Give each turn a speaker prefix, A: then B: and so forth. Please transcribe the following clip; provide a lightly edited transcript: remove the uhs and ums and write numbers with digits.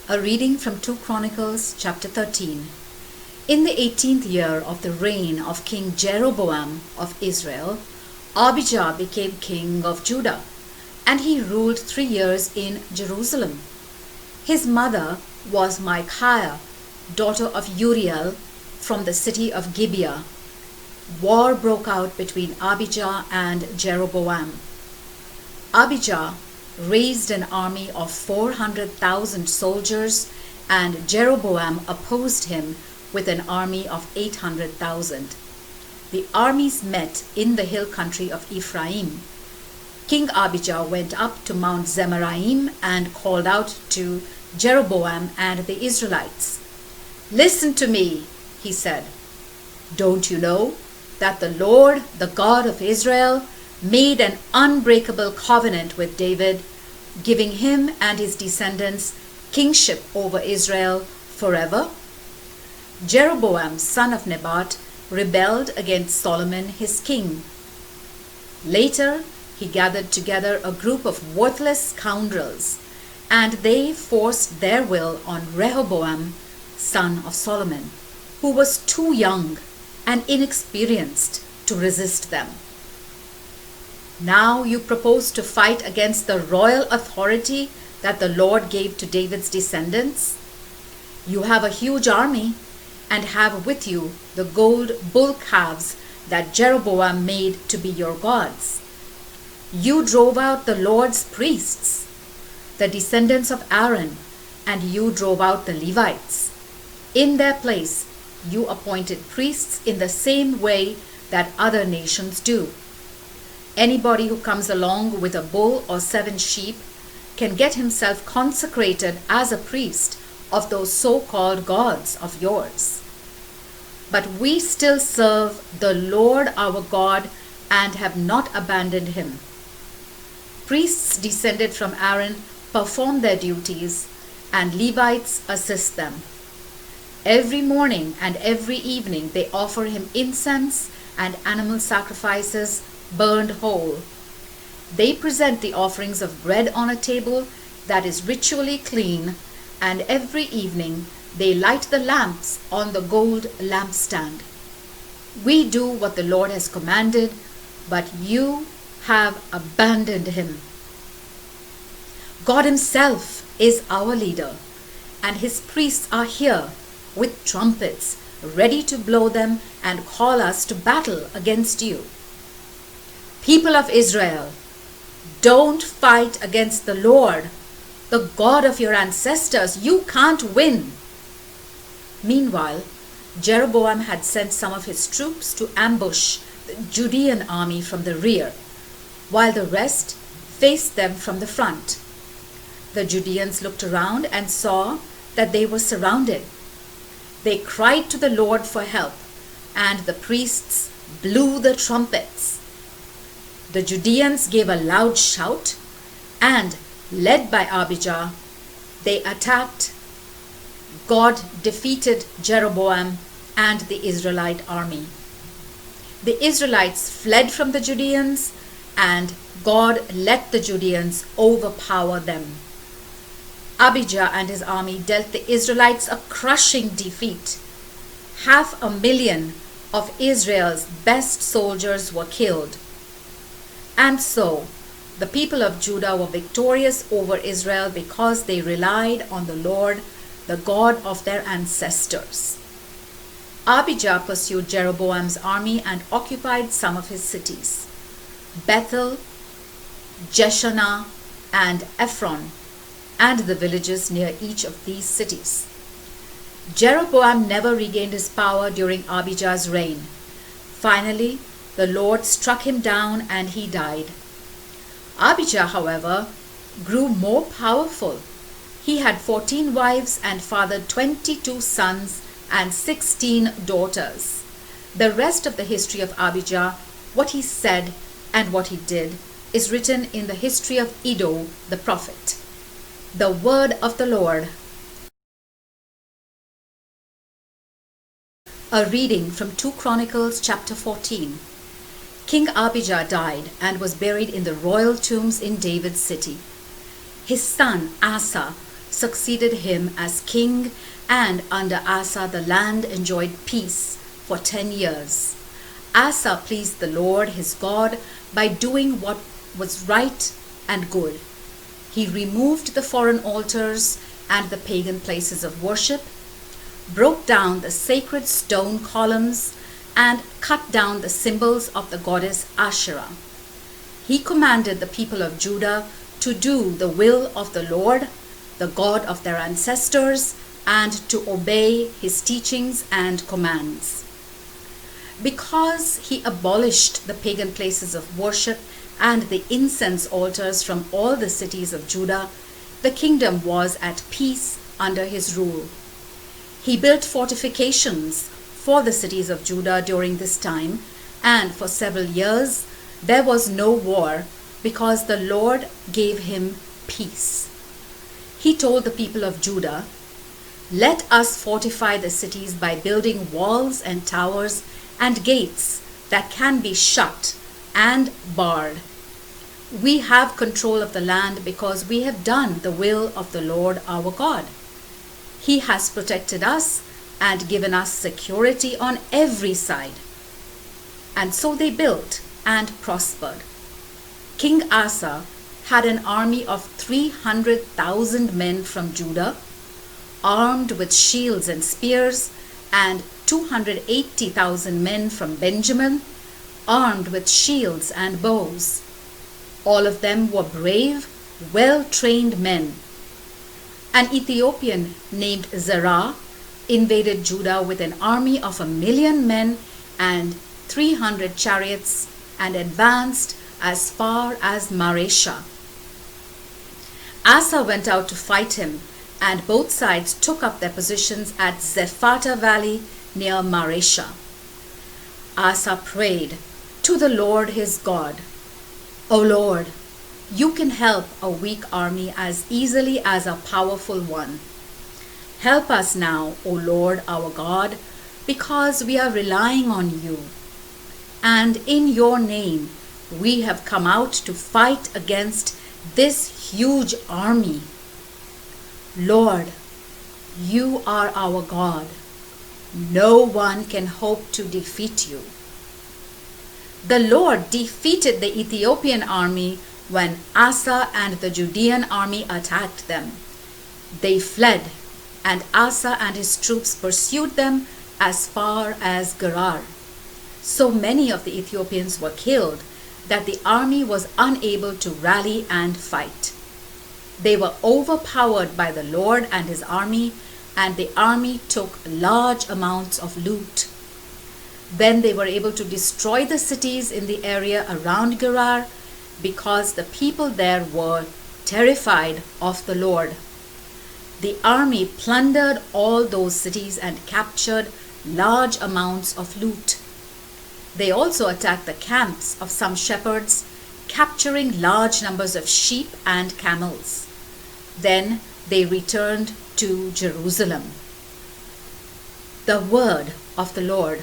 A: A reading from 2 Chronicles chapter 13. In the 18th year of the reign of King Jeroboam of Israel, Abijah became king of Judah, and he ruled 3 years in Jerusalem. His mother was Micaiah, daughter of Uriel, from the city of Gibeah. War broke out between Abijah and Jeroboam. Abijah raised an army of 400,000 soldiers, and Jeroboam opposed him with an army of 800,000. The armies met in the hill country of Ephraim. King Abijah went up to Mount Zemaraim and called out to Jeroboam and the Israelites. "Listen to me," he said. "Don't you know that the Lord, the God of Israel, made an unbreakable covenant with David, giving him and his descendants kingship over Israel forever?" Jeroboam, son of Nebat, rebelled against Solomon his king. Later, he gathered together a group of worthless scoundrels, and they forced their will on Rehoboam, son of Solomon, who was too young and inexperienced to resist them. Now you propose to fight against the royal authority that the Lord gave to David's descendants? You have a huge army and have with you the gold bull calves that Jeroboam made to be your gods. You drove out the Lord's priests, the descendants of Aaron, and you drove out the Levites. In their place, you appointed priests in the same way that other nations do. Anybody who comes along with a bull or 7 sheep can get himself consecrated as a priest of those so-called gods of yours. But we still serve the Lord our God and have not abandoned him. Priests descended from Aaron perform their duties, and Levites assist them. Every morning and every evening they offer him incense and animal sacrifices burned whole. They present the offerings of bread on a table that is ritually clean, and every evening they light the lamps on the gold lampstand. We do what the Lord has commanded, but you have abandoned him. God himself is our leader, and his priests are here with trumpets, ready to blow them and call us to battle against you. People of Israel, don't fight against the Lord, the God of your ancestors. You can't win. Meanwhile, Jeroboam had sent some of his troops to ambush the Judean army from the rear, while the rest faced them from the front. The Judeans looked around and saw that they were surrounded. They cried to the Lord for help, and the priests blew the trumpets. The Judeans gave a loud shout, and, led by Abijah, they attacked. God defeated Jeroboam and the Israelite army. The Israelites fled from the Judeans, and God let the Judeans overpower them. Abijah and his army dealt the Israelites a crushing defeat. 500,000 of Israel's best soldiers were killed. And so, the people of Judah were victorious over Israel because they relied on the Lord, the God of their ancestors. Abijah pursued Jeroboam's army and occupied some of his cities: Bethel, Jeshanah, and Ephron, and the villages near each of these cities. Jeroboam never regained his power during Abijah's reign. Finally, the Lord struck him down and he died. Abijah, however, grew more powerful. He had 14 wives and fathered 22 sons and 16 daughters. The rest of the history of Abijah, what he said and what he did, is written in the history of Iddo the prophet. The word of the Lord. A reading from 2 Chronicles chapter 14. King Abijah died and was buried in the royal tombs in David's city. His son Asa succeeded him as king, and under Asa the land enjoyed peace for 10 years. Asa pleased the Lord his God by doing what was right and good. He removed the foreign altars and the pagan places of worship, broke down the sacred stone columns, and cut down the symbols of the goddess Asherah. He commanded the people of Judah to do the will of the Lord, the God of their ancestors, and to obey his teachings and commands. Because he abolished the pagan places of worship and the incense altars from all the cities of Judah, the kingdom was at peace under his rule. He built fortifications for the cities of Judah during this time, and for several years there was no war because the Lord gave him peace. He told the people of Judah, "Let us fortify the cities by building walls and towers and gates that can be shut and barred. We have control of the land because we have done the will of the Lord our God. He has protected us and given us security on every side." And so they built and prospered. King Asa had an army of 300,000 men from Judah, armed with shields and spears, and 280,000 men from Benjamin, armed with shields and bows. All of them were brave, well-trained men. An Ethiopian named Zerah invaded Judah with an army of 1,000,000 men and 300 chariots and advanced as far as Maresha. Asa went out to fight him, and both sides took up their positions at Zephatah Valley near Maresha. Asa prayed to the Lord his God, "O Lord, you can help a weak army as easily as a powerful one. Help us now, O Lord our God, because we are relying on you. And in your name we have come out to fight against this huge army. Lord, you are our God. No one can hope to defeat you." The Lord defeated the Ethiopian army when Asa and the Judean army attacked them. They fled, and Asa and his troops pursued them as far as Gerar. So many of the Ethiopians were killed that the army was unable to rally and fight. They were overpowered by the Lord and his army, and the army took large amounts of loot. Then they were able to destroy the cities in the area around Gerar because the people there were terrified of the Lord. The army plundered all those cities and captured large amounts of loot. They also attacked the camps of some shepherds, capturing large numbers of sheep and camels. Then they returned to Jerusalem. The word of the Lord.